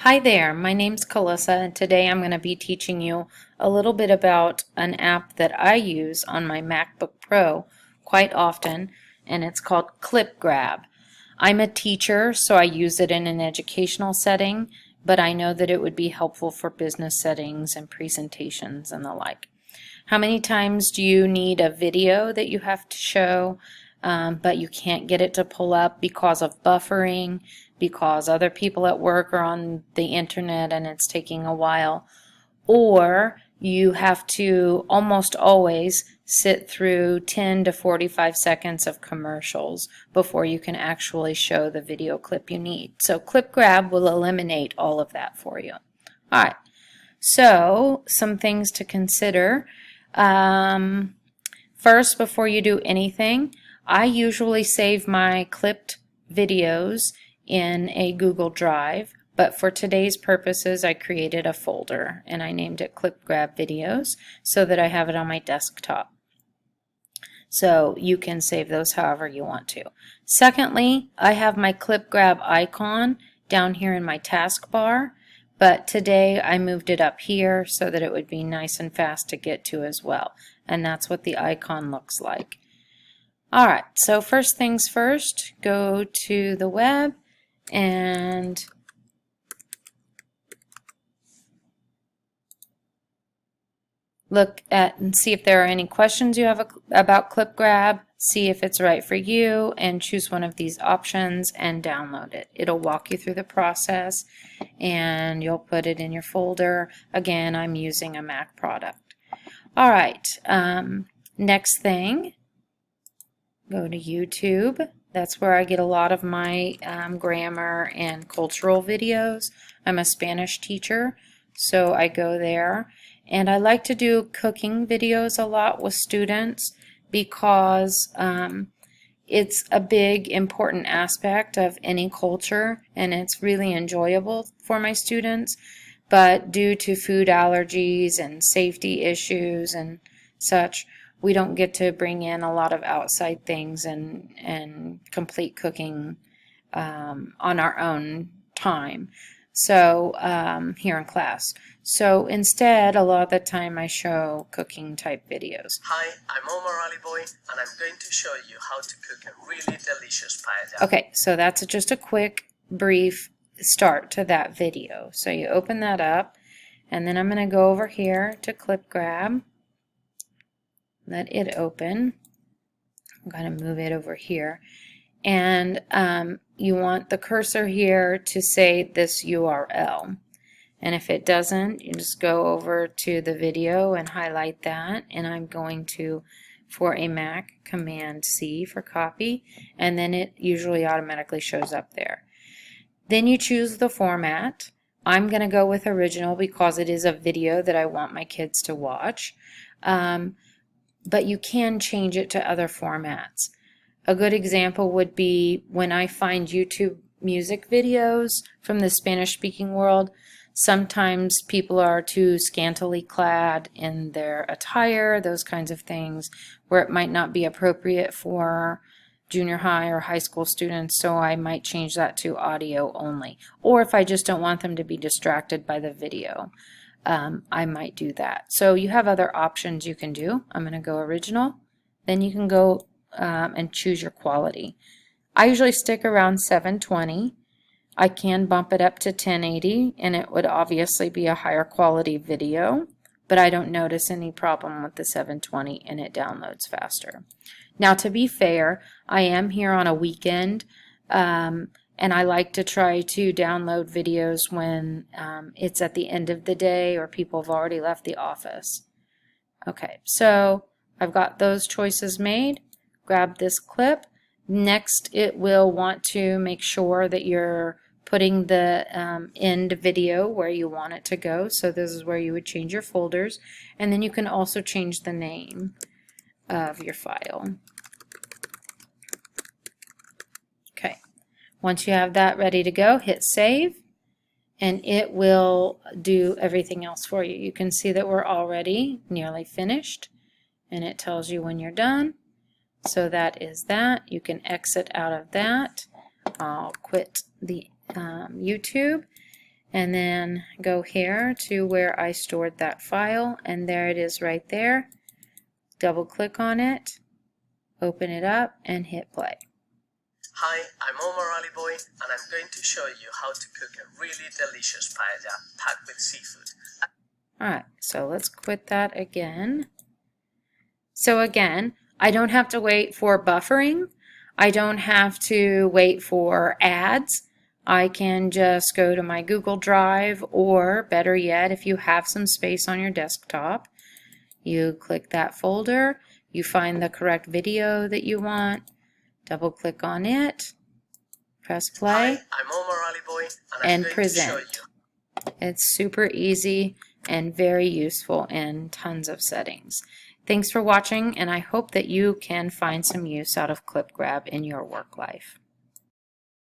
Hi there, my name's Calisa, and today I'm going to be teaching you a little bit about an app that I use on my MacBook Pro quite often, and it's called ClipGrab. I'm a teacher, so I use it in an educational setting, but I know that it would be helpful for business settings and presentations and the like. How many times do you need a video that you have to show, but you can't get it to pull up because of buffering, because other people at work are on the internet and it's taking a while? Or you have to almost always sit through 10 to 45 seconds of commercials before you can actually show the video clip you need. So ClipGrab will eliminate all of that for you. All right, so some things to consider. First, before you do anything, I usually save my clipped videos in a Google Drive, but for today's purposes I created a folder and I named it ClipGrab Videos so that I have it on my desktop. So you can save those however you want to. Secondly, I have my ClipGrab icon down here in my taskbar, but today I moved it up here so that it would be nice and fast to get to as well. And that's what the icon looks like. Alright, so first things first, go to the web and look at and see if there are any questions you have about ClipGrab, see if it's right for you, and choose one of these options and download it. It'll walk you through the process and you'll put it in your folder. Again, I'm using a Mac product. Alright, next thing, go to YouTube. That's where I get a lot of my grammar and cultural videos. I'm a Spanish teacher, so I go there. And I like to do cooking videos a lot with students because it's a big important aspect of any culture and it's really enjoyable for my students. But due to food allergies and safety issues and such, we don't get to bring in a lot of outside things and complete cooking on our own time. So here in class. So instead, a lot of the time I show cooking type videos. Hi, I'm Marlar-Hall boy, and I'm going to show you how to cook a really delicious paella. Okay, so that's just a quick, brief start to that video. So you open that up, and then I'm going to go over here to ClipGrab. Let it open. I'm going to move it over here. And you want the cursor here to say this URL. And if it doesn't, you just go over to the video and highlight that. And I'm going to, for a Mac, Command C for copy. And then it usually automatically shows up there. Then you choose the format. I'm going to go with original because it is a video that I want my kids to watch. But you can change it to other formats. A good example would be when I find YouTube music videos from the Spanish-speaking world, sometimes people are too scantily clad in their attire, those kinds of things, where it might not be appropriate for junior high or high school students, so I might change that to audio only. Or if I just don't want them to be distracted by the video, I might do that. So you have other options you can do. I'm going to go original. Then you can go and choose your quality. I usually stick around 720. I can bump it up to 1080 and it would obviously be a higher quality video, but I don't notice any problem with the 720 and it downloads faster. Now, to be fair, I am here on a weekend and I like to try to download videos when it's at the end of the day or people have already left the office. Okay, so I've got those choices made. Grab this clip. Next, it will want to make sure that you're putting the end video where you want it to go. So this is where you would change your folders. And then you can also change the name of your file. Okay. Once you have that ready to go, hit save. And it will do everything else for you. You can see that we're already nearly finished. And it tells you when you're done. So that is that. You can exit out of that. I'll quit the YouTube. and then go here to where I stored that file, and there it is right there. Double click on it, open it up, and hit play. Hi, I'm Marlar-Hall boy, and I'm going to show you how to cook a really delicious paella packed with seafood. Alright, so let's quit that again. So again, I don't have to wait for buffering. I don't have to wait for ads. I can just go to my Google Drive, or better yet, if you have some space on your desktop, you click that folder, you find the correct video that you want, double click on it, press play, Hi, I'm Marlar-Hall boy, and I'm going present. to show you. It's super easy and very useful in tons of settings. Thanks for watching, and I hope that you can find some use out of ClipGrab in your work life.